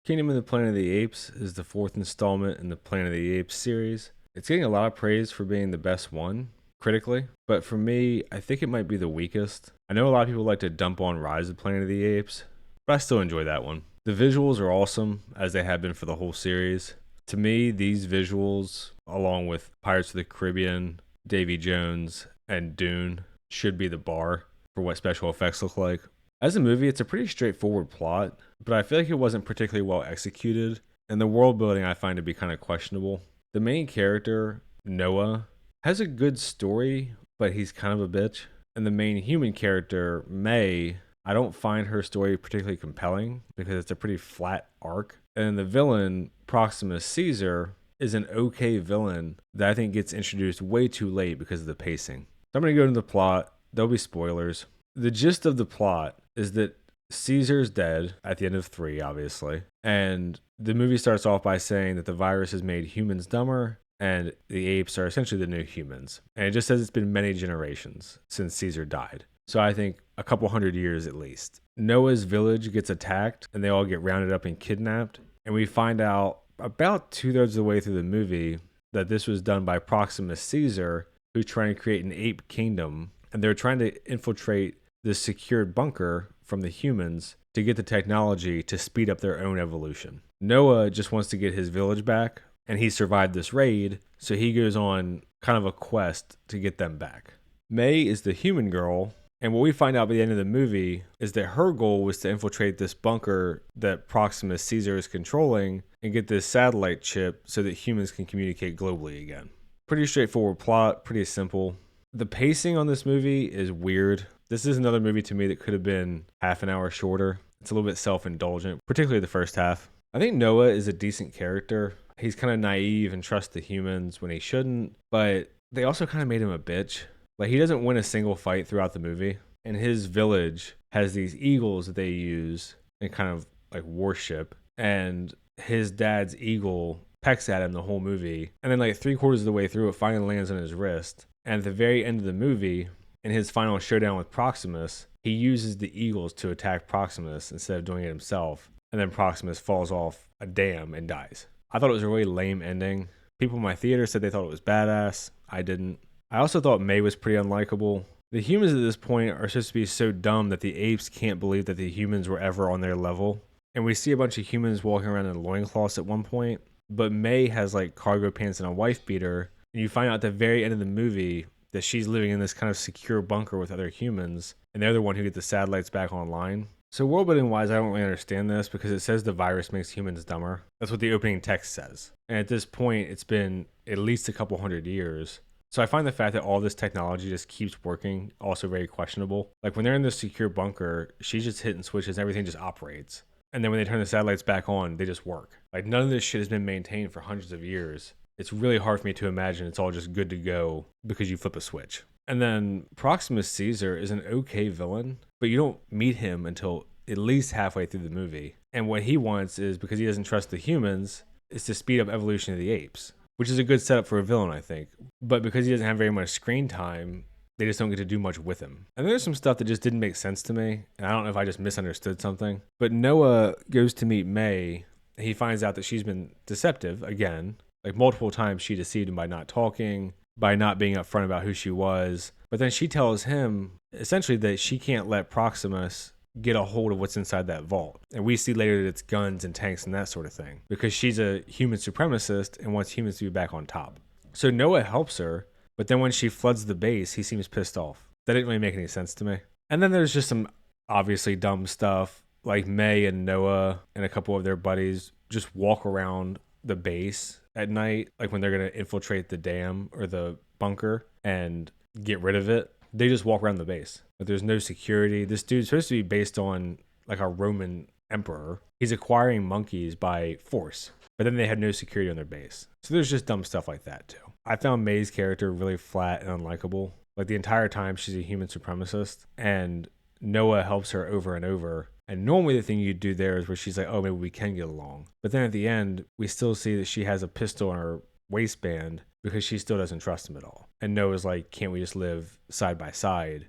Kingdom of the Planet of the Apes is the fourth installment in the Planet of the Apes series. It's getting a lot of praise for being the best one, critically, but for me, I think it might be the weakest. I know a lot of people like to dump on Rise of Planet of the Apes, but I still enjoy that one. The visuals are awesome, as they have been for the whole series. To me, these visuals, along with Pirates of the Caribbean, Davy Jones, and Dune, should be the bar for what special effects look like. As a movie, it's a pretty straightforward plot, but I feel like it wasn't particularly well executed, and the world building I find to be kind of questionable. The main character, Noah, has a good story, but he's kind of a bitch. And the main human character, May, I don't find her story particularly compelling because it's a pretty flat arc. And the villain, Proximus Caesar, is an okay villain that I think gets introduced way too late because of the pacing. So I'm going to go into the plot. There'll be spoilers. The gist of the plot is that Caesar's dead at the end of 3, obviously. And the movie starts off by saying that the virus has made humans dumber and the apes are essentially the new humans. And it just says it's been many generations since Caesar died. So I think a couple hundred years at least. Noah's village gets attacked and they all get rounded up and kidnapped. And we find out about 2/3 of the way through the movie that this was done by Proximus Caesar, who's trying to create an ape kingdom. And they're trying to infiltrate this secured bunker from the humans to get the technology to speed up their own evolution. Noah just wants to get his village back, and he survived this raid, so he goes on kind of a quest to get them back. May is the human girl, and what we find out by the end of the movie is that her goal was to infiltrate this bunker that Proximus Caesar is controlling and get this satellite chip so that humans can communicate globally again. Pretty straightforward plot, pretty simple. The pacing on this movie is weird. This is another movie to me that could have been half an hour shorter. It's a little bit self-indulgent, particularly the first half. I think Noah is a decent character. He's kind of naive and trusts the humans when he shouldn't, but they also kind of made him a bitch. Like, he doesn't win a single fight throughout the movie, and his village has these eagles that they use and kind of like worship, and his dad's eagle pecks at him the whole movie, and then like 3/4 of the way through it finally lands on his wrist. And at the very end of the movie, in his final showdown with Proximus, he uses the eagles to attack Proximus instead of doing it himself. And then Proximus falls off a dam and dies. I thought it was a really lame ending. People in my theater said they thought it was badass. I didn't. I also thought May was pretty unlikable. The humans at this point are supposed to be so dumb that the apes can't believe that the humans were ever on their level. And we see a bunch of humans walking around in loincloths at one point. But May has like cargo pants and a wife beater. And you find out at the very end of the movie that she's living in this kind of secure bunker with other humans, and they're the one who get the satellites back online. So world building wise, I don't really understand this because it says the virus makes humans dumber. That's what the opening text says. And at this point, it's been at least a couple hundred years. So I find the fact that all this technology just keeps working also very questionable. Like when they're in this secure bunker, she's just hitting switches, everything just operates. And then when they turn the satellites back on, they just work. Like none of this shit has been maintained for hundreds of years. It's really hard for me to imagine it's all just good to go because you flip a switch. And then Proximus Caesar is an okay villain, but you don't meet him until at least halfway through the movie. And what he wants is, because he doesn't trust the humans, is to speed up evolution of the apes, which is a good setup for a villain, I think. But because he doesn't have very much screen time, they just don't get to do much with him. And there's some stuff that just didn't make sense to me, and I don't know if I just misunderstood something. But Noah goes to meet May, and he finds out that she's been deceptive again. Like multiple times she deceived him by not talking, by not being upfront about who she was. But then she tells him essentially that she can't let Proximus get a hold of what's inside that vault. And we see later that it's guns and tanks and that sort of thing, because she's a human supremacist and wants humans to be back on top. So Noah helps her, but then when she floods the base, he seems pissed off. That didn't really make any sense to me. And then there's just some obviously dumb stuff, like May and Noah and a couple of their buddies just walk around the base at night, like when they're going to infiltrate the dam or the bunker and get rid of it. They just walk around the base. Like there's no security. This dude's supposed to be based on like a Roman emperor. He's acquiring monkeys by force, but then they have no security on their base. So there's just dumb stuff like that too. I found May's character really flat and unlikable. Like the entire time she's a human supremacist, and Noah helps her over and over. And normally the thing you'd do there is where she's like, oh, maybe we can get along. But then at the end, we still see that she has a pistol in her waistband because she still doesn't trust him at all. And Noah's like, can't we just live side by side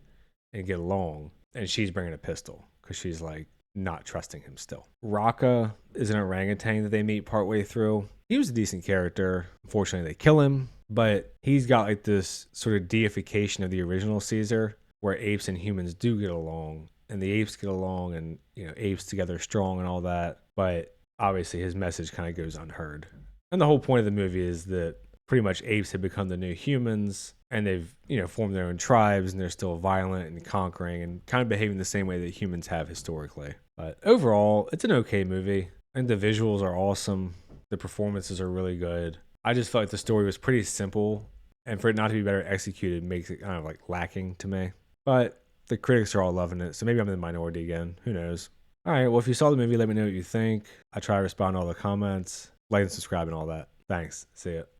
and get along? And she's bringing a pistol because she's like, not trusting him still. Raka is an orangutan that they meet partway through. He was a decent character. Unfortunately, they kill him, but he's got like this sort of deification of the original Caesar where apes and humans do get along and the apes get along and, apes together strong and all that. But obviously his message kind of goes unheard. And the whole point of the movie is that pretty much apes have become the new humans and they've, formed their own tribes and they're still violent and conquering and kind of behaving the same way that humans have historically. But overall, it's an okay movie. And the visuals are awesome. The performances are really good. I just felt like the story was pretty simple, and for it not to be better executed makes it kind of like lacking to me. But the critics are all loving it, so maybe I'm in the minority again. Who knows? All right, well, if you saw the movie, let me know what you think. I try to respond to all the comments, like and subscribe and all that. Thanks. See ya.